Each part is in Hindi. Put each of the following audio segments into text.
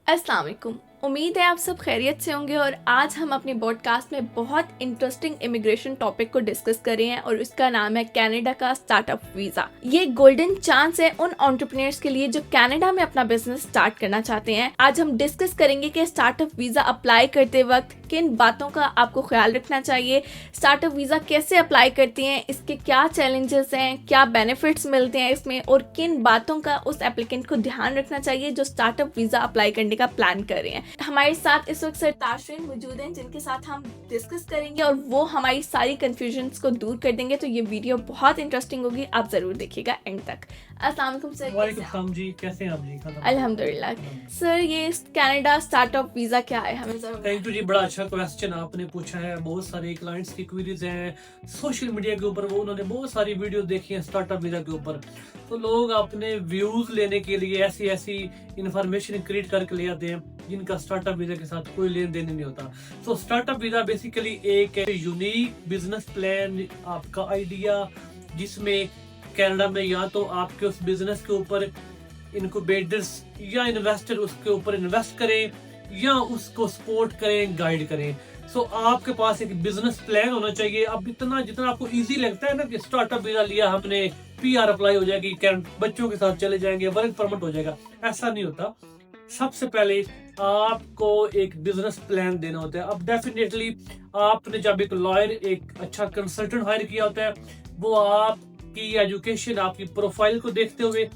अस्सलाम वालेकुम। उम्मीद है आप सब खैरियत से होंगे और आज हम अपने पॉडकास्ट में बहुत इंटरेस्टिंग इमिग्रेशन टॉपिक को डिस्कस कर रहे हैं और उसका नाम है कनाडा का स्टार्टअप वीज़ा। ये गोल्डन चांस है उन एंटरप्रेन्योर्स के लिए जो कनाडा में अपना बिजनेस स्टार्ट करना चाहते हैं। आज हम डिस्कस करेंगे कि स्टार्टअप वीज़ा अप्लाई करते वक्त किन बातों का आपको ख्याल रखना चाहिए, स्टार्टअप वीज़ा कैसे अप्लाई करते हैं, इसके क्या चैलेंजेस हैं, क्या बेनिफिट्स मिलते हैं इसमें और किन बातों का उस एप्लीकेंट को ध्यान रखना चाहिए जो स्टार्टअप वीज़ा अप्लाई करने का प्लान कर रहे हैं। हमारे साथ इस वक्त सरताज मौजूद हैं जिनके साथ हम डिस्कस करेंगे और वो हमारी सारी कंफ्यूजन्स को दूर कर देंगे। तो ये वीडियो बहुत इंटरेस्टिंग होगी, आप जरूर देखिएगा एंड तक। अस्सलाम वालेकुम सर। वालेकुम जी, कैसे हैं आप जी? अल्हम्दुलिल्लाह। सर ये कनाडा स्टार्टअप वीज़ा क्या है, हमें जरूर। थैंक यू जी, बड़ा अच्छा क्वेश्चन आपने पूछा है। बहुत सारे क्लाइंट्स की क्वेरीज हैं सोशल मीडिया के ऊपर, वो उन्होंने बहुत सारी वीडियो देखी हैं स्टार्टअप वीज़ा के ऊपर। तो लोग अपने व्यूज लेने के लिए ऐसी ऐसी इंफॉर्मेशन क्रिएट करके ले आते हैं जिनका स्टार्टअप वीज़ा के साथ कोई लेन देन नहीं होता। तो स्टार्टअप वीज़ा बेसिकली एक यूनिक बिजनेस प्लान, आपका आइडिया, जिसमें कनाडा में या तो आपके उस बिजनेस के ऊपर इनक्यूबेटर्स या इन्वेस्टर उसके ऊपर इन्वेस्ट करें या उसको सपोर्ट करें, गाइड करें। सो आपके पास एक बिजनेस प्लान होना चाहिए। अब इतना जितना आपको इजी लगता है ना कि स्टार्टअप वीजा लिया हमने, पीआर अप्लाई हो जाएगी, बच्चों के साथ चले जाएंगे, वर्क परमिट हो जाएगा, ऐसा नहीं होता। सबसे पहले आपको एक बिजनेस प्लान देना होता है। अब डेफिनेटली आपने जब एक लॉयर, एक अच्छा कंसल्टेंट हायर किया होता है, वो आपकी एजुकेशन, आपकी प्रोफाइल को देखते हुए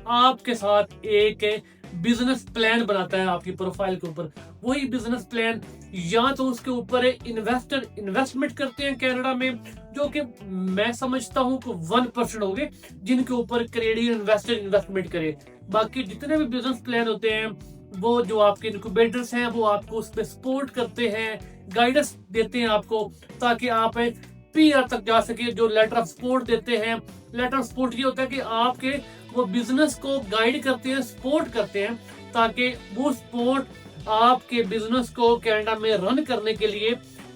आपके साथ एक बिजनेस प्लान बनाता है आपकी प्रोफाइल के ऊपर। वही बिजनेस प्लान या तो उसके ऊपर इन्वेस्टर इन्वेस्टमेंट करते हैं कनाडा में, जो कि मैं समझता हूं कि 1% हो गए जिनके ऊपर कैनेडियन इन्वेस्टर इन्वेस्टमेंट करे। बाकी जितने भी बिजनेस प्लान होते हैं, वो जो आपके इनक्यूबेटर्स हैं, वो आपको उस पर सपोर्ट करते हैं, गाइडेंस देते हैं आपको, ताकि आप पीआर तक जा सके। जो लेटर ऑफ सपोर्ट देते हैं, लेटर ऑफ सपोर्ट ये होता है कि आपके वो बिजनेस को गाइड करते हैं, सपोर्ट करते हैं, ताकि वो सपोर्ट आपके बिजनेस को कनाडा में रन करने के लिए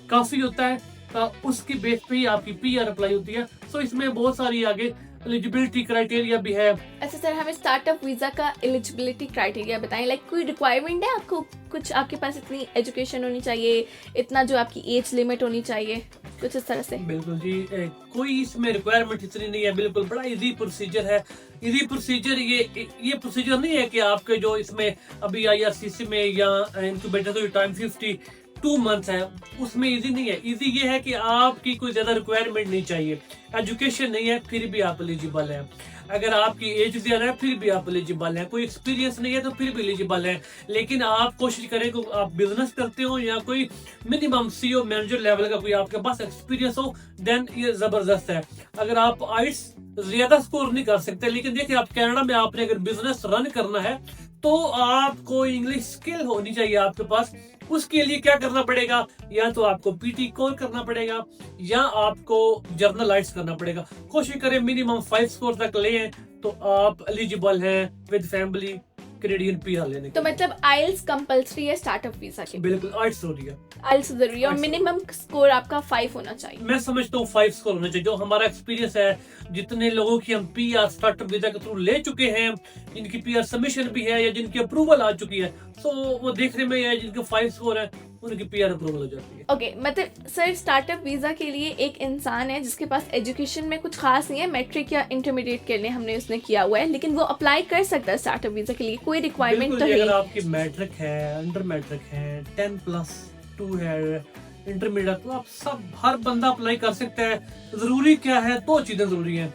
काफी होता है। तो उसकी बेस पे ही आपकी पीआर अप्लाई होती है। सो इसमें बहुत सारी आगे एलिजिबिलिटी क्राइटेरिया भी है। अच्छा सर, हमें स्टार्टअप वीज़ा का एलिजिबिलिटी क्राइटेरिया बताएं। लाइक कोई रिक्वायरमेंट है आपको, कुछ आपके पास इतनी एजुकेशन होनी चाहिए, इतना जो आपकी एज लिमिट होनी चाहिए, कुछ इस तरह से? बिल्कुल जी, कोई इसमें रिक्वायरमेंट इतनी नहीं है। बिल्कुल बड़ा इजी प्रोसीजर है। इजी प्रोसीजर ये प्रोसीजर नहीं है कि आपके जो इसमें अभी आईआरसीसी में या इनक्यूबेटर का टाइम 52 मंथ्स है, उसमें इजी नहीं है। इजी ये है कि आपकी कोई ज्यादा रिक्वायरमेंट नहीं चाहिए, एजुकेशन नहीं है फिर भी आप एलिजिबल हैं, अगर आपकी एज ज्यादा है फिर भी आप एलिजिबल हैं, कोई एक्सपीरियंस नहीं है तो फिर भी एलिजिबल है। लेकिन आप कोशिश करें कि आप बिजनेस करते हो या कोई मिनिमम सीईओ मैनेजर लेवल का कोई आपके पास एक्सपीरियंस हो, देन ये जबरदस्त है। अगर आप आइट्स ज्यादा स्कोर नहीं कर सकते, लेकिन देखिए आप कनाडा में आपने अगर बिजनेस रन करना है तो आपको इंग्लिश स्किल होनी चाहिए आपके पास। उसके लिए क्या करना पड़ेगा, या तो आपको पीटी कोर करना पड़ेगा या आपको जर्नल आइट्स करना पड़ेगा। कोशिश करें मिनिमम 5 स्कोर तक ले, तो आप एलिजिबल हैं विद फैमिली कैनेडियन पीआर लेने। तो मतलब आइल्स कंपलसरी है स्टार्टअप वीज़ा के? बिल्कुल, आइट्स जरूरी है। आइल्स जरूरी है और मिनिमम स्कोर आपका 5 होना चाहिए। मैं समझता हूँ 5 स्कोर होना चाहिए। जो हमारा एक्सपीरियंस है, जितने लोगों की हम पीआर स्टार्टअप वीजा के थ्रू ले चुके हैं, जिनकी पीआर सबमिशन भी है या जिनकी अप्रूवल आ चुकी है, तो वो देखने में है जिनके 5 स्कोर है उनकी पीआर अप्रूवल हो जाती है। ओके, मतलब सर स्टार्टअप वीज़ा के लिए एक इंसान है जिसके पास एजुकेशन में कुछ खास नहीं है, मैट्रिक या इंटरमीडिएट के लिए हमने उसने किया हुआ है, लेकिन वो अप्लाई कर सकता है स्टार्टअप वीज़ा के लिए, कोई रिक्वायरमेंट तो है? अगर आपकी मैट्रिक है, अंडर मैट्रिक है, 10+2 है, इंटरमीडिएट, तो आप सब हर बंदा अप्लाई कर सकता है। जरूरी क्या है, 2 चीजें जरूरी हैं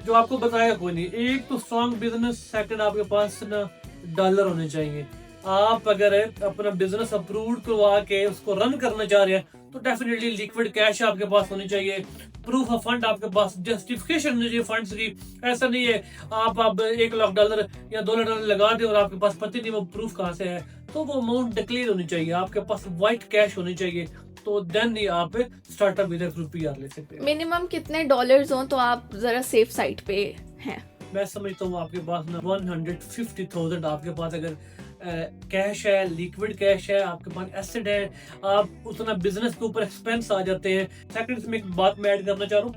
जो आपको बताया कोई नहीं। एक तो स्ट्रॉन्ग बिजनेस, सेकंड आपके पास ना डॉलर होने चाहिए। आप अगर अपना बिजनेस अप्रूव करवा के उसको रन करना चाह रहे हैं तो डेफिनेटली लिक्विड कैश आपके पास होनी चाहिए, प्रूफ ऑफ फंड आपके पास, जस्टिफिकेशन होनी चाहिए फंड्स की। ऐसा नहीं है आप अब $1,00,000 या $2 लगा दे और आपके पास पता नहीं वो प्रूफ कहाँ से है। तो वो अमाउंट डिक्लेयर होनी चाहिए, आपके पास व्हाइट कैश होनी चाहिए, तो देन ही आप स्टार्टअप विद पीआर ले सकते हैं। मिनिमम कितने डॉलर्स हो तो आप जरा सेफ साइड पे हैं? मैं समझता हूँ आपके पास ना 150,000 आपके पास अगर कैश है, लिक्विड कैश है, आपके पास एसेट है, आप उतना बिजनेस के ऊपर एक्सपेंस आ जाते हैं। सेकंड में एक बात मैं ऐड करना चाह रहा हूँ,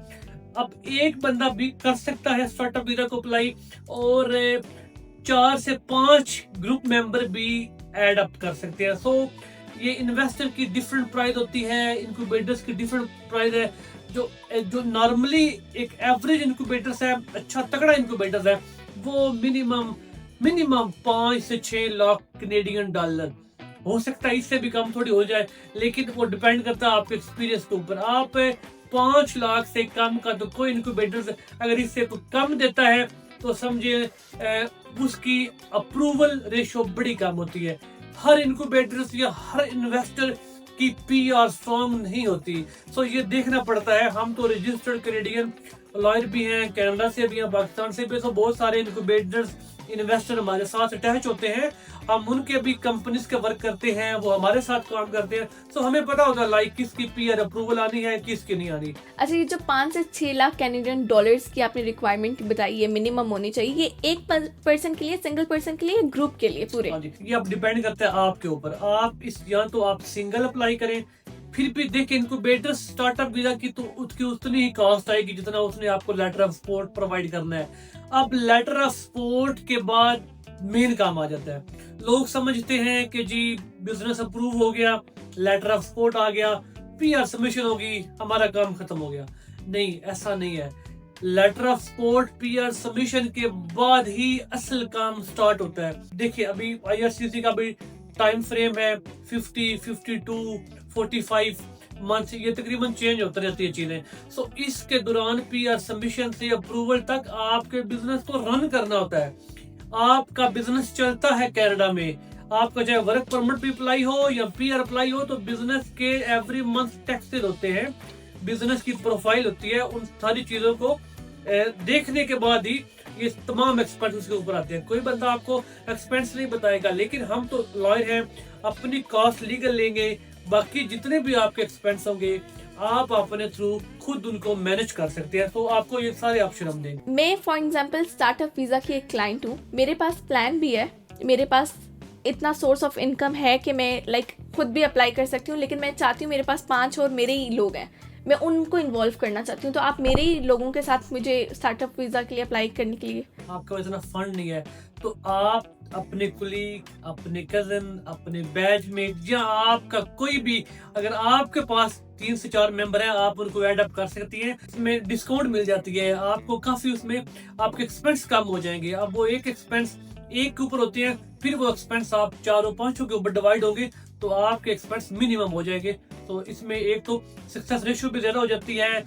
अब एक बंदा भी कर सकता है स्टार्टअप वीजा को अप्लाई, और 4 से 5 ग्रुप मेंबर भी ऐड अप कर सकते हैं। सो ये इन्वेस्टर की डिफरेंट प्राइस होती है, इंक्यूबेटर्स की डिफरेंट प्राइस है। जो नॉर्मली एक एवरेज इंक्यूबेटर्स है, अच्छा तगड़ा इंक्यूबेटर्स है, वो मिनिमम 5 से 6 लाख कनेडियन डॉलर। हो सकता है इससे भी कम थोड़ी हो जाए, लेकिन वो डिपेंड करता है आपके एक्सपीरियंस के ऊपर। आप 5 लाख से कम का तो कोई इंक्यूबेटर्स अगर इससे कम देता है तो समझिए उसकी अप्रूवल रेशो बड़ी कम होती है। हर इंक्यूबेटर्स या हर इन्वेस्टर की पीआर स्ट्रॉन्ग नहीं होती। सो ये देखना पड़ता है। हम तो रजिस्टर्ड कैनेडियन लॉयर भी हैं, कनाडा से भी हैं, पाकिस्तान से भी। तो बहुत सारे इंक्यूबेटर्स इन्वेस्टर हमारे साथ अटैच होते हैं, हम उनके भी कंपनीज के वर्क करते हैं, वो हमारे साथ काम करते हैं। सो हमें पता होता है लाइक किसकी पीआर अप्रूवल आनी है, किसकी नहीं आनी। अच्छा, ये जो 5 से 6 लाख कैनेडियन डॉलर्स की आपने रिक्वायरमेंट बताई है मिनिमम होनी चाहिए, ये एक पर्सन के लिए, सिंगल पर्सन के लिए, ग्रुप के लिए पूरे? हाँ जी, ये अब डिपेंड करता है आपके ऊपर। आप इस या तो आप सिंगल अप्लाई करें, फिर भी देखिए इनक्यूबेटर स्टार्टअप वीजा की तो उसकी उतनी ही कॉस्ट आएगी जितना उसने आपको लेटर ऑफ सपोर्ट प्रोवाइड करना है। अब लेटर ऑफ सपोर्ट के बाद मेन काम आ जाता है। लोग समझते हैं कि जी बिजनेस अप्रूव हो गया, लेटर ऑफ सपोर्ट आ गया, पीआर सबमिशन होगी, हमारा काम खत्म हो गया। नहीं, ऐसा नहीं है। Letter of support, PR submission के बाद ही असल काम स्टार्ट होता है। देखिए अभी आईआरसीसी का भी टाइम फ्रेम है 50, 52, 45 मंथ, ये तकरीबन चेंज होती रहती है चीजें। सो इसके दौरान पीआर सबमिशन से अप्रूवल तक आपके बिजनेस को रन करना होता है। आपका बिजनेस चलता है कनाडा में, आपका चाहे वर्क परमिट भी अप्लाई हो या पीआर अप्लाई हो, तो बिजनेस के एवरी मंथ टैक्सेस होते हैं, बिजनेस की प्रोफाइल होती है। उन सारी चीजों को देखने के बाद ही ये तमाम एक्सपेंस उसके ऊपर आते हैं। कोई बंदा आपको एक्सपेंस नहीं बताएगा, लेकिन हम तो लॉयर हैं, अपनी कॉस्ट लीगल लेंगे। बाकी जितने भी आपके एक्सपेंस होंगे आप अपने थ्रू खुद उनको मैनेज कर सकते हैं। तो आपको ये सारे ऑप्शन हम देंगे। मैं फॉर एग्जांपल स्टार्टअप वीज़ा की एक क्लाइंट हूँ, मेरे पास प्लान भी है, मेरे पास इतना सोर्स ऑफ इनकम है कि मैं खुद भी अप्लाई कर सकती हूँ, लेकिन मैं चाहती हूँ मेरे पास 5 और मेरे ही लोग हैं, मैं उनको इन्वॉल्व करना चाहती हूँ। तो आप मेरे ही लोगों के साथ मुझे स्टार्टअप वीज़ा के लिए अप्लाई करने के लिए? आपका इतना फंड नहीं है तो आप अपने कुलीग, अपने कजन, अपने बैचमेट या आपका कोई भी, अगर आपके पास 3 से 4 मेंबर हैं, आप उनको ऐड अप कर सकती हैं। इसमें डिस्काउंट मिल जाती है आपको काफी, उसमें आपके एक्सपेंस कम हो जाएंगे। अब वो एक एक्सपेंस एक के ऊपर होते हैं, फिर वो एक्सपेंस आप 4 और 5 के ऊपर डिवाइड होंगे तो आपके एक्सपेंस मिनिमम हो जाएंगे। तो इसमें एक तो सक्सेस रेशियो भी ज्यादा हो जाती है,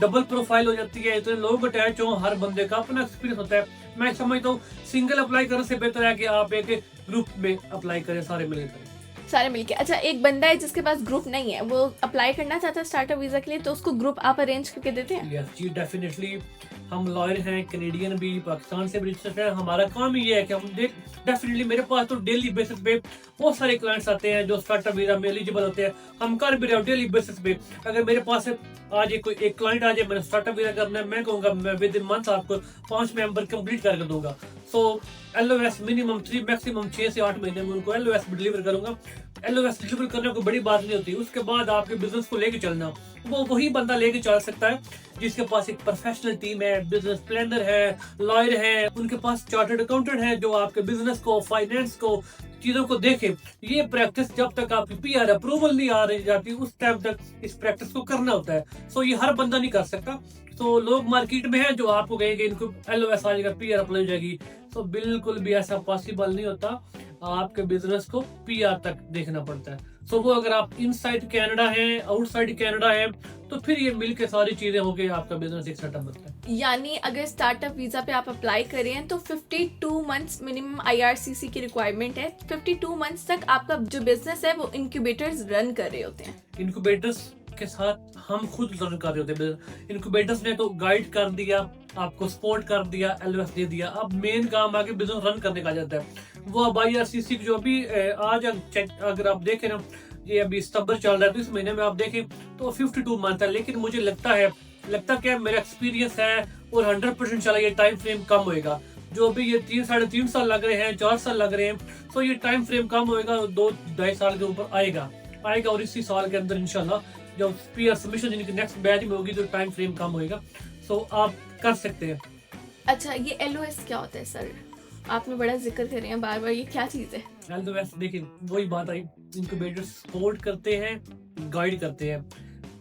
डबल प्रोफाइल हो जाती है, इतने लोग अटैच हो, हर बंदे का अपना एक्सपीरियंस होता है। मैं समझता हूँ सिंगल अप्लाई करने से बेहतर है कि आप एक ग्रुप में अप्लाई करें, सारे मिलके। अच्छा, एक बंदा है जिसके पास ग्रुप नहीं है, वो अप्लाई करना चाहता है स्टार्टअप वीज़ा के लिए, तो उसको ग्रुप आप अरेंज करके देते हैं? यस जी, डेफिनेटली। हम लॉयर हैं, कैनेडियन भी, पाकिस्तान से भी रजिस्टर्ड हैं। हमारा काम ही ये है कि हम डेफिनेटली, मेरे पास तो डेली बेसिस पे बहुत सारे क्लाइंट्स आते हैं जो स्टार्टअप वीजा में एलिजिबल होते हैं। हम कर भी रहे हो डेली बेसिस पे। अगर मेरे पास आज एक क्लाइंट आ जाए, मैंने स्टार्टअप वीजा करना है, मैं कहूँगा मैं विद इन मंथ आपको 5 मेंबर कंप्लीट करके दूंगा। सो एलओएस मिनिमम 3, मैक्सिमम 6 से 8 महीने में उनको एलओएस डिलीवर करूंगा। एलओएस डिलीवर करने को बड़ी बात नहीं होती, उसके बाद आपके बिजनेस को लेके चलना वो वही बंदा लेके चल सकता है जिसके पास एक प्रोफेशनल टीम है, बिजनेस प्लानर है, लॉयर है, उनके पास चार्टर्ड अकाउंटेंट है जो आपके बिजनेस को, फाइनेंस को, चीजों को देखे। ये प्रैक्टिस जब तक आपकी पीआर अप्रूवल नहीं आ रही जाती उस टाइम तक इस प्रैक्टिस को करना होता है। सो ये हर बंदा नहीं कर सकता। तो लोग मार्केट में हैं जो आपको कहेंगे इनको एलओएस आ जाएगा, पीआर अप्लाई हो जाएगी। तो बिल्कुल भी ऐसा पॉसिबल नहीं होता, आपके बिजनेस को पीआर तक देखना पड़ता है। सो वो अगर आप इनसाइड कनाडा हैं, आउटसाइड कनाडा हैं, तो फिर ये मिलके सारी चीजें होके आपका बिजनेस एक सेटअप बनता है। यानी अगर स्टार्टअप वीज़ा पे आप अप्लाई कर रहे हैं तो 52 मंथ्स मिनिमम आईआरसीसी की रिक्वायरमेंट है। 52 मंथ्स तक आपका जो बिजनेस है वो इंक्यूबेटर्स रन कर रहे होते हैं। इंक्यूबेटर्स के साथ हम खुद रन कर रहे होते हैं। इंक्यूबेटर्स ने तो गाइड कर दिया, आपको सपोर्ट कर दिया, एलओएस दे दिया। अब मेन काम आगे बिजनेस रन करने का आ जाता है। वो अब आईआरसीसी जो अभी आज अगर आप देखें ना, ये अभी सितंबर चल रहा है, तो इस महीने में आप देखें तो 52 मंथ है। लेकिन मुझे लगता क्या मेरा एक्सपीरियंस है और 100% चला, ये टाइम फ्रेम कम होएगा। जो अभी ये 3 साढ़े 3 साल लग रहे हैं, 4 साल लग रहे हैं, तो ये टाइम फ्रेम कम होएगा, 2-2.5 साल के ऊपर आएगा। और इसी साल के अंदर इंशाल्लाह जब पीआर सबमिशन इनकी नेक्स्ट बैच में होगी तो टाइम फ्रेम कम होएगा। सो आप कर सकते हैं। अच्छा, ये एलओएस क्या होता है सर? आपने बड़ा जिक्र कर रहे हैं बार बार, ये क्या चीज़ है? LOS देखिए वही बात आई, इनक्यूबेटर सपोर्ट करते हैं, गाइड करते हैं।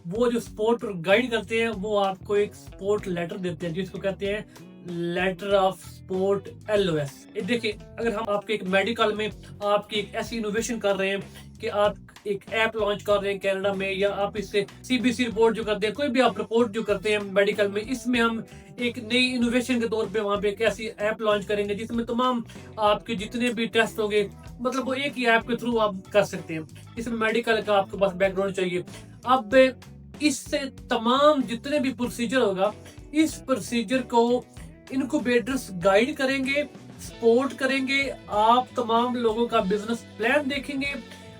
वो जो सपोर्ट और गाइड करते हैं वो आपको एक सपोर्ट लेटर देते हैं जिसको कहते हैं लेटर ऑफ सपोर्ट LOS। देखिए अगर हम आपके एक मेडिकल में आपकी एक ऐसी इनोवेशन कर रहे हैं कि आप एक ऐप लॉन्च कर रहे हैं कनाडा में, या आप इससे CBC रिपोर्ट जो करते हैं, कोई भी आप रिपोर्ट जो करते हैं मेडिकल में, इसमें हम एक नई इनोवेशन के तौर पे वहाँ पे एक ऐसी ऐप लॉन्च करेंगे जिसमें तमाम आपके जितने भी टेस्ट होंगे, मतलब वो एक ही ऐप के थ्रू आप कर सकते हैं। इसमें मेडिकल का आपके पास बैकग्राउंड चाहिए। अब इससे तमाम जितने भी प्रोसीजर होगा, इस प्रोसीजर को इनक्यूबेटर्स गाइड करेंगे, सपोर्ट करेंगे। आप तमाम लोगों का बिजनेस प्लान देखेंगे।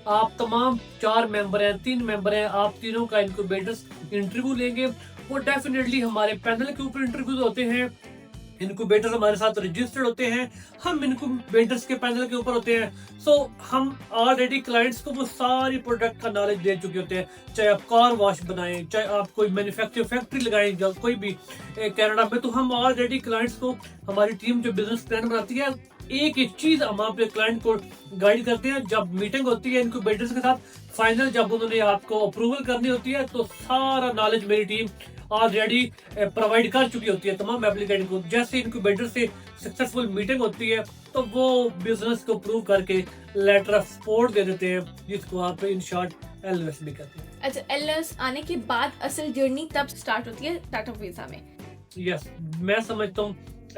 आप तमाम 4 मेंबर हैं, 3 मेंबर हैं, आप तीनों का इनक्यूबेटर्स इंटरव्यू लेंगे। वो डेफिनेटली हमारे पैनल के ऊपर इंटरव्यूज होते हैं। इनक्यूबेटर हमारे साथ रजिस्टर्ड होते हैं, हम इनक्यूबेटर्स के पैनल के ऊपर होते हैं। सो हम ऑलरेडी क्लाइंट्स को वो सारी प्रोडक्ट का नॉलेज दे चुके होते हैं। चाहे आप कार वॉश बनाएं, चाहे आप कोई मैन्युफैक्चरिंग फैक्ट्री लगाएं, या कोई भी कनाडा में, तो हम ऑलरेडी क्लाइंट्स को, हमारी टीम जो बिजनेस प्लान बनाती है, एक एक चीज हम अपने क्लाइंट को गाइड करते हैं। जब मीटिंग होती है इनक्यूबेटर्स के साथ, फाइनल जब उन्होंने आपको अप्रूवल करनी होती है, तो सारा नॉलेज मेरी टीम ऑलरेडी प्रोवाइड कर चुकी होती है तमाम एप्लीकेंट को। जैसे इनक्यूबेटर से सक्सेसफुल मीटिंग होती है तो वो बिजनेस को अप्रूव करके लेटर ऑफ सपोर्ट दे देते हैं, जिसको आप इन शॉर्ट LOS भी कहते हैं। अच्छा, LOS आने के बाद असल जर्नी तब स्टार्ट होती है स्टार्टअप वीजा में? यस, मैं समझता हूँ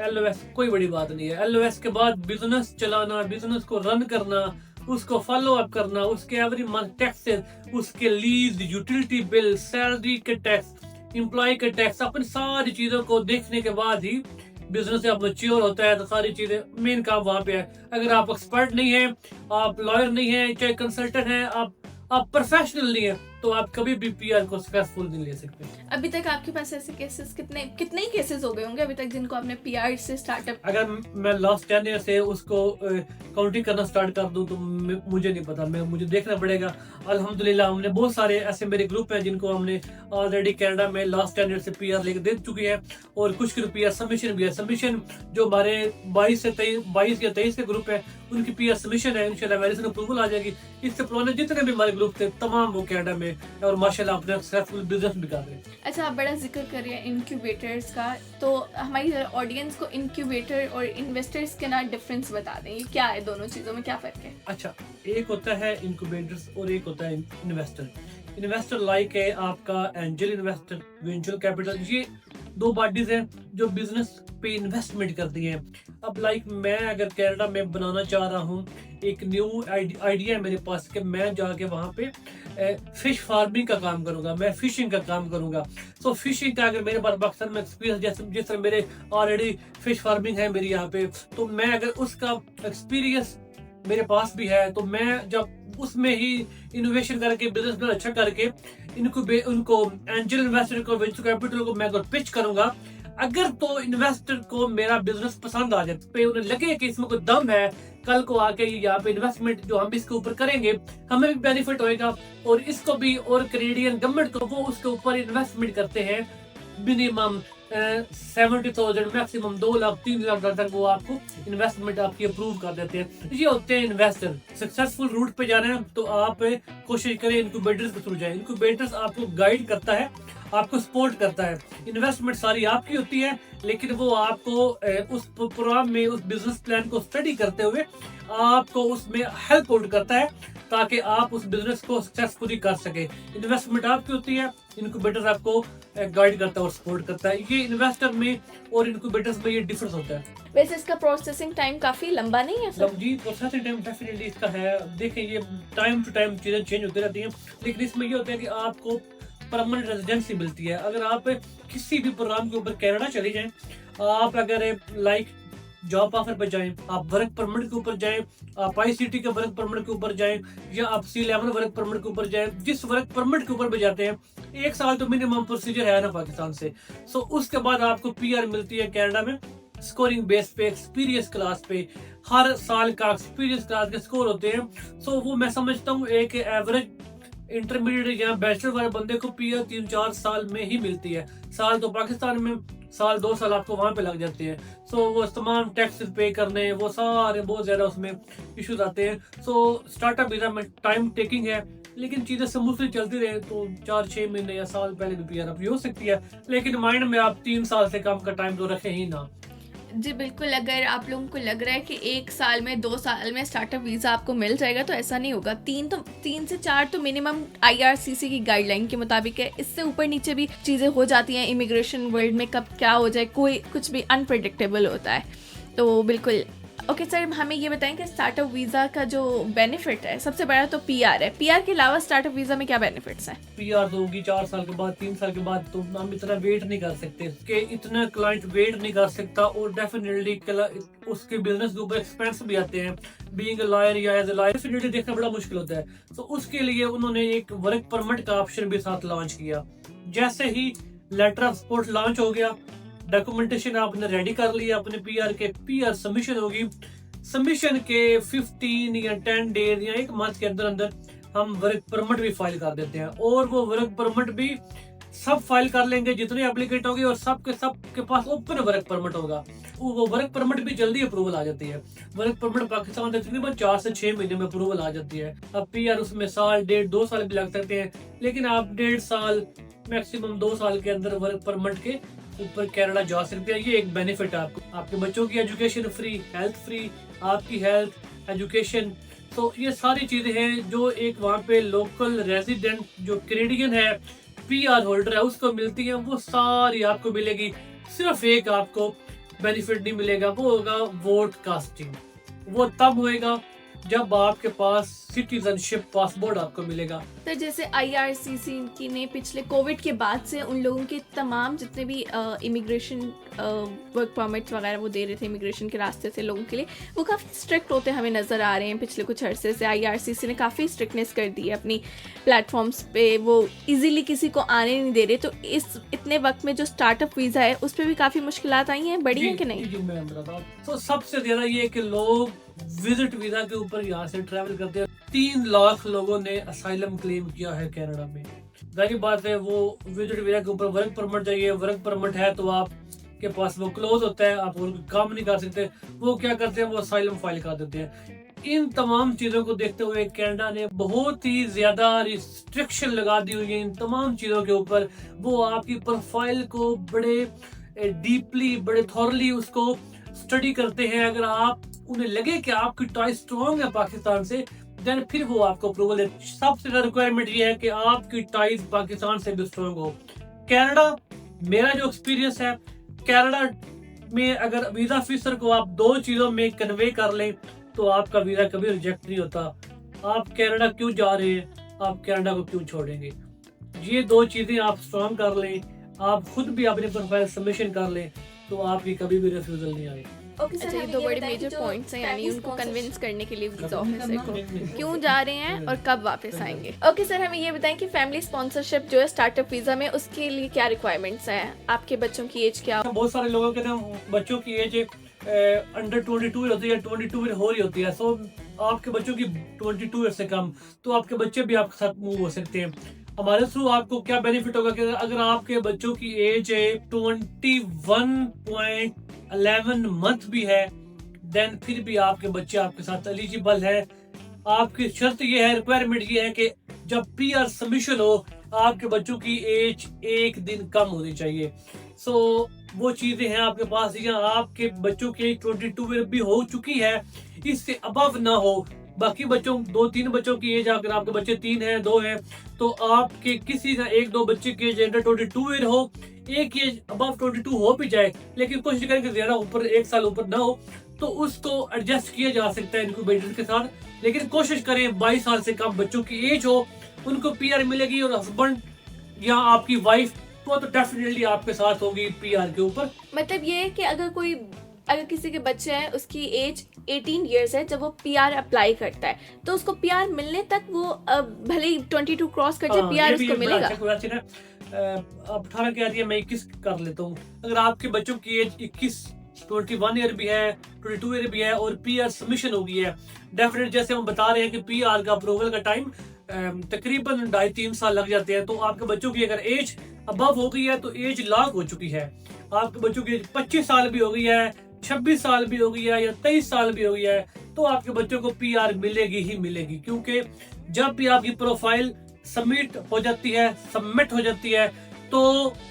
LOS कोई बड़ी बात नहीं है। LOS के बाद बिजनेस चलाना, बिजनेस को रन करना, उसको फॉलो अप करना, उसके एवरी मंथ टैक्सेस, उसके लीज, यूटिलिटी बिल, सैलरी के टैक्स, एम्प्लॉय के टैक्स, अपन सारी चीजों को देखने के बाद ही बिजनेस जब मैच्योर होता है तो सारी चीजें, मेन काम वहाँ पे है। अगर आप एक्सपर्ट नहीं है, आप लॉयर नहीं है, चाहे कंसल्टेंट है, आप प्रोफेशनल नहीं है, तो आप कभी भी PR को सक्सेसफुल नहीं ले सकते। अभी तक आपके पास ऐसे केसेस कितने ही केसेस हो गए होंगे अभी तक जिनको आपने PR से स्टार्टअप? अगर मैं लास्ट 10 ईयर से उसको काउंटिंग करना स्टार्ट कर दूं तो मुझे नहीं पता, मुझे देखना पड़ेगा। अल्हम्दुलिल्लाह हमने बहुत सारे ऐसे मेरे ग्रुप हैं जिनको हमने ऑलरेडी कनाडा में लास्ट 10 ईयर से PR लेके दे चुके हैं, और कुछ के PR सबमिशन भी है। सबमिशन जो हमारे 22 या 23 के ग्रुप है, उनकी PR सबमिशन है, इंशाल्लाह वेरी सून अप्रूवल आ जाएगी। इससे पुराने जितने भी हमारे ग्रुप थे तमाम वो कनाडा में, और माशाल्लाह अपने सक्सेसफुल बिजनेस भी कर रहे हैं। अच्छा, आप बड़ा जिक्र कर रहे हैं इनक्यूबेटर्स का, तो हमारी ऑडियंस को इनक्यूबेटर और इन्वेस्टर्स के ना डिफरेंस बता दें, ये क्या है, दोनों चीजों में क्या फर्क है? अच्छा, एक होता है इनक्यूबेटर्स और एक होता है इन्वेस्टर। इन्वेस्टर लाइक है आपका एंजल इन्वेस्टर, वेंचर कैपिटल, ये 2 बॉडीज हैं जो बिजनेस पे इन्वेस्टमेंट करती हैं। अब लाइक मैं अगर कनाडा में बनाना चाह रहा हूँ, एक न्यू आइडिया है मेरे पास कि मैं जाके वहाँ पे फिश फार्मिंग का काम करूंगा, मैं फिशिंग का काम करूंगा। सो फिशिंग का अगर मेरे पास पाकिस्तान में एक्सपीरियंस, जैसे जिस तरह मेरे ऑलरेडी फिश फार्मिंग है मेरी यहाँ पे, तो मैं अगर उसका एक्सपीरियंस मेरे पास भी है, तो मैं जब उसमें ही इनोवेशन करके बिजनेस में अच्छा करके उनको एंजल इन्वेस्टर को, वेंचर कैपिटल को मैं पिच करूंगा। अगर तो इन्वेस्टर को मेरा बिजनेस पसंद आ जाए, पे उन्हें लगे कि इसमें कोई दम है, कल को आके यहाँ पे इन्वेस्टमेंट जो हम इसके ऊपर करेंगे हमें भी बेनिफिट होएगा, और इसको भी, और कैनेडियन गवर्नमेंट को, वो उसके ऊपर इन्वेस्टमेंट करते हैं मिनिमम 70,000, मैक्सिमम 2 लाख 3 लाख तक वो आपको इन्वेस्टमेंट आपकी अप्रूव कर देते हैं। ये होते हैं इन्वेस्टर। सक्सेसफुल रूट पे जाना है तो आप कोशिश करें इनक्यूबेटर्स के थ्रू जाए। इनक्यूबेटर्स आपको गाइड करता है, आपको सपोर्ट करता है। इन्वेस्टमेंट सारी आपकी होती है, लेकिन वो आपको उस प्रोग्राम में, उस बिजनेस प्लान को स्टडी करते हुए आपको उसमें हेल्प आउट करता है ताकि आप उस बिजनेस को सक्सेसफुली कर सके। इन्वेस्टमेंट आपकी होती है, इनक्यूबेटर आपको गाइड करता है और सपोर्ट करता है। ये इन्वेस्टर में और इनक्यूबेटर्स में ये डिफरेंस होता है। वैसे इसका प्रोसेसिंग टाइम काफी लंबा नहीं है सर? जी, प्रोसेसिंग टाइम डेफिनेटली इसका है। देखें, ये टाइम टू टाइम चीजें चेंज होती रहती हैं, लेकिन इसमें ये होता है कि आपको परमानेंट रेजिडेंसी मिलती है। अगर आप किसी भी प्रोग्राम के ऊपर कनाडा चले जाएं, आप अगर लाइक जॉब ऑफर पर जाएं, आप वर्क परमिट के ऊपर जाएं, आप ICT के वर्क परमिट के ऊपर जाएं, या आप C11 वर्क परमिट के ऊपर जाएं, जिस वर्क परमिट के ऊपर भी जाते हैं, 1 साल तो मिनिमम प्रोसीजर है ना पाकिस्तान से। सो उसके बाद आपको PR मिलती है कनाडा में, स्कोरिंग बेस पे, एक्सपीरियंस क्लास पे। हर साल का एक्सपीरियंस क्लास के स्कोर होते हैं। सो वो मैं समझता हूँ एक एवरेज इंटरमीडिएट या बैचलर वाले बंदे को PR 3-4 साल में ही मिलती है। साल तो पाकिस्तान में साल 2 साल आपको वहां पे लग जाते हैं। सो वो तमाम टैक्स पे करने, वो सारे बहुत ज्यादा उसमें इश्यूज आते हैं। सो स्टार्टअप वीजा में टाइम टेकिंग है, लेकिन चीजें स्मूथली चलती रहे तो 4-6 महीने या साल पहले भी पीआर अप्लाई हो सकती है। लेकिन माइंड में आप 3 साल से कम का टाइम तो रखें ही ना। जी बिल्कुल, अगर आप लोगों को लग रहा है कि 1 साल में 2 साल में स्टार्टअप वीज़ा आपको मिल जाएगा, तो ऐसा नहीं होगा। 3 से 4 तो मिनिमम IRCC की गाइडलाइन के मुताबिक है। इससे ऊपर नीचे भी चीज़ें हो जाती हैं। इमिग्रेशन वर्ल्ड में कब क्या हो जाए, कोई कुछ भी अनप्रिडिक्टेबल होता है। तो बिल्कुल ओके सर, हमें ये बताएं कि स्टार्टअप वीज़ा का जो बेनिफिट है, सबसे बड़ा तो PR है। PR के अलावा स्टार्टअप वीज़ा में क्या बेनिफिट्स हैं? पीआर तो होगी 4 साल के बाद, 3 साल के बाद, तो हम इतना वेट नहीं कर सकते कि इतना क्लाइंट वेट नहीं कर सकता। और डेफिनेटली उसके बिजनेस के ऊपर एक्सपेंस भी आते हैं। बीइंग अ लॉयर या एज अ लॉयर डेफिनेटली देखना बड़ा मुश्किल होता है। तो उसके लिए उन्होंने एक वर्क परमिट का ऑप्शन भी साथ लॉन्च किया। जैसे ही लेटर ऑफ सपोर्ट लॉन्च हो गया, डॉक्यूमेंटेशन आपने रेडी कर लिया अपने पीआर के, पीआर सबमिशन होगी। सबमिशन के 15 या 10 डेज या 1 मंथ के अंदर अंदर हम वर्क परमिट भी फाइल कर देते हैं। और वो वर्क परमिट भी सब फाइल कर लेंगे जितने एप्लीकेंट होंगे, और सबके पास ओपन वर्क परमिट होगा। वो वर्क परमिट भी जल्दी अप्रूवल आ जाती है। वर्क परमिट पाकिस्तान में तकरीबन 4 से 6 महीने में अप्रूवल आ जाती है। अब पीआर उसमें साल, 1.5-2 साल भी लग सकते हैं, लेकिन आप 1.5 साल मैक्सिमम 2 साल के अंदर वर्क परमिट के ऊपर कनाडा जा सकते हैं। ये एक बेनिफिट है आपको। आपके बच्चों की एजुकेशन फ्री, हेल्थ फ्री, आपकी हेल्थ, एजुकेशन। तो ये सारी चीजें हैं जो एक वहाँ पे लोकल रेजिडेंट जो कैनेडियन है, पीआर होल्डर है, उसको मिलती है। वो सारी आपको मिलेगी। सिर्फ एक आपको बेनिफिट नहीं मिलेगा, वो होगा वोट कास्टिंग। वो तब होएगा जब आपके पास सिटीजनशिप पासपोर्ट आपको मिलेगा। तो जैसे IRCC की ने पिछले कोविड के बाद से उन लोगों के तमाम जितने भी इमिग्रेशन वर्क परमिट वगैरह वो दे रहे थे इमिग्रेशन के रास्ते से लोगों के लिए, वो काफ़ी स्ट्रिक्ट होते हमें नज़र आ रहे हैं। पिछले कुछ अरसे से IRCC ने काफ़ी स्ट्रिक्टनेस कर दी है अपनी प्लेटफॉर्म्स पे। वो इजीली किसी को आने नहीं दे रहे। तो इतने वक्त में जो स्टार्टअप वीज़ा है उस पर भी काफ़ी मुश्किलात आई हैं, बड़ी हैं कि नहीं? जी मैं बताता। तो सबसे ज्यादा ये कि लोग विजिट वीजा के ऊपर यहाँ से ट्रैवल करते हैं। 3 लाख लोगों ने असाइलम क्लेम किया है कनाडा में। जाहिर बात है, वो विजिट वीजा के ऊपर वर्क परमिट चाहिए। वर्क परमिट है तो आपके पास वो क्लोज होता है, आप और काम नहीं कर सकते। वो क्या करते हैं, वो असाइलम फाइल कर देते हैं। इन तमाम चीजों को देखते हुए कनाडा ने बहुत ही ज्यादा रिस्ट्रिक्शन लगा दी हुई है इन तमाम चीजों के ऊपर। वो आपकी प्रोफाइल को बड़े डीपली, बड़े थॉरली उसको स्टडी करते हैं। अगर आप उन्हें लगे कि आपकी टाई स्ट्रॉन्ग है पाकिस्तान से, देन फिर वो आपको अप्रूवल दे। सबसे ज्यादा रिक्वायरमेंट ये है कि आपकी टाइज पाकिस्तान से भी स्ट्रॉन्ग हो। कनाडा, मेरा जो एक्सपीरियंस है, कनाडा में अगर वीजा ऑफिसर को आप 2 चीजों में कन्वे कर लें तो आपका वीजा कभी रिजेक्ट नहीं होता। आप कनाडा क्यों जा रहे हैं, आप कनाडा को क्यों छोड़ेंगे, ये 2 चीजें आप स्ट्रॉन्ग कर लें, आप खुद भी अपने प्रोफाइल सबमिशन कर लें, तो आपकी कभी भी रिफ्यूजल नहीं आएगी। अच्छा, ये 2 बड़े मेजर पॉइंट्स हैं, यानी उनको कन्विंस करने के लिए वीजा ऑफिसर को क्यों जा रहे हैं और कब वापस आएंगे। ओके सर, हमें ये बताएं कि फैमिली स्पॉन्सरशिप जो है स्टार्टअप वीजा में, उसके लिए क्या रिक्वायरमेंट्स हैं? आपके बच्चों की एज क्या? बहुत सारे लोगों के ना बच्चों की एज अंडर 22 होती है, 22 हो रही होती है। सो आपके बच्चों की 22 से कम, तो आपके बच्चे भी आपके साथ मूव हो सकते हैं। हमारे थ्रू आपको क्या बेनिफिट होगा कि अगर आपके बच्चों की एज 21.11 मंथ भी है, देन फिर भी आपके बच्चे आपके साथ एलिजिबल है। आपकी शर्त ये है, रिक्वायरमेंट ये है कि जब पीआर सबमिशन हो, आपके बच्चों की एज 1 दिन कम होनी चाहिए। सो वो चीजें हैं आपके पास, या आपके बच्चों की 22 भी हो चुकी है, इससे अबव ना हो। बाकी बच्चों 2-3 बच्चों की एज, अगर आपके बच्चे 3 हैं, 2 हैं, तो आपके किसी का 1-2 बच्चे की एज अंडर 22 हो, एक एज अबव 22 हो भी जाए, लेकिन कोशिश करें कि ज्यादा ऊपर 1 साल ऊपर ना हो, तो उसको एडजस्ट किया जा सकता है इनक्यूबेटर के साथ। लेकिन कोशिश करें 22 साल से कम बच्चों की एज हो, उनको पीआर मिलेगी। और हस्बैंड या आपकी वाइफ तो डेफिनेटली आपके साथ होगी पीआर के ऊपर। मतलब ये है कि अगर किसी के बच्चे हैं, उसकी एज 18 इयर्स है, जब वो पीआर अप्लाई करता है, तो उसको पीआर मिलने तक वो भले ही 22 क्रॉस कर जाए, पीआर उसको मिलेगा। अब 18 कह दिया, मैं 21 कर लेता हूँ। अगर आपके बच्चों की एज 21 ईयर भी है, 22 ईयर भी है, और पीआर सबमिशन हो गई है, डेफिनेट जैसे हम बता रहे हैं कि पीआर का अप्रूवल का टाइम तकरीबन 2.5-3 साल लग जाते हैं। तो आपके बच्चों की अगर एज अबव हो गई है तो एज लॉक हो चुकी है। आपके बच्चों की एज 25 साल भी हो गई है, 26 साल भी हो गई है या 23 साल भी हो गई है, तो आपके बच्चों को PR मिलेगी ही मिलेगी। क्योंकि जब भी आपकी प्रोफाइल सबमिट हो जाती है तो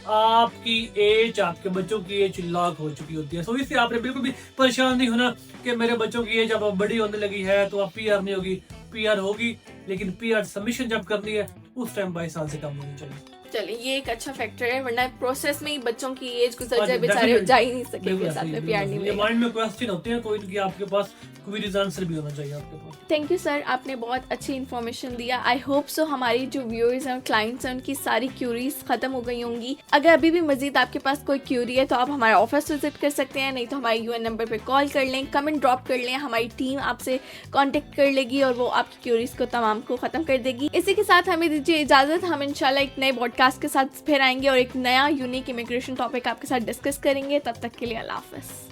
आपकी एज, आपके बच्चों की एज लॉक हो चुकी होती है। सो इससे आपने बिल्कुल भी परेशान नहीं होना कि मेरे बच्चों की एज अब बड़ी होने लगी है तो अब PR नहीं होगी। PR होगी, लेकिन PR सबमिशन जब करनी है उस टाइम 22 साल से कम होनी चाहिए। चलिए ये एक अच्छा फैक्टर है, वरना प्रोसेस में ही बच्चों की एज गुजर हाँ जाए, जी, बेचारे definitely। जा ही नहीं सकेंगे, बिल्कुल साथ सही, में बिल्कुल PR नहीं सही। ये मिलेगा। माइंड में क्वेश्चन होते हैं तो इनकी आपके पास क्वेरीज आंसर भी होना चाहिए आपके पास। थैंक यू सर, आपने बहुत अच्छी इन्फॉर्मेशन दिया। आई होप सो हमारी जो व्यूअर्स हैं और क्लाइंट्स हैं उनकी सारी क्यूरीज खत्म हो गई होंगी। अगर अभी भी मजीद आपके पास कोई क्यूरी है तो आप हमारा ऑफिस विजिट कर सकते हैं, नहीं तो हमारे UN नंबर पे कॉल कर लें, कमेंट ड्रॉप कर लें, हमारी टीम आपसे कांटेक्ट कर लेगी और वो आपकी क्यूरीज को तमाम को खत्म कर देगी। इसी के साथ हमें दीजिए इजाजत, हम इंशाल्लाह एक नए पॉडकास्ट के साथ फिर आएंगे और एक नया यूनिक इमिग्रेशन टॉपिक आपके साथ डिस्कस करेंगे। तब तक के लिए अल्लाह हाफिज़।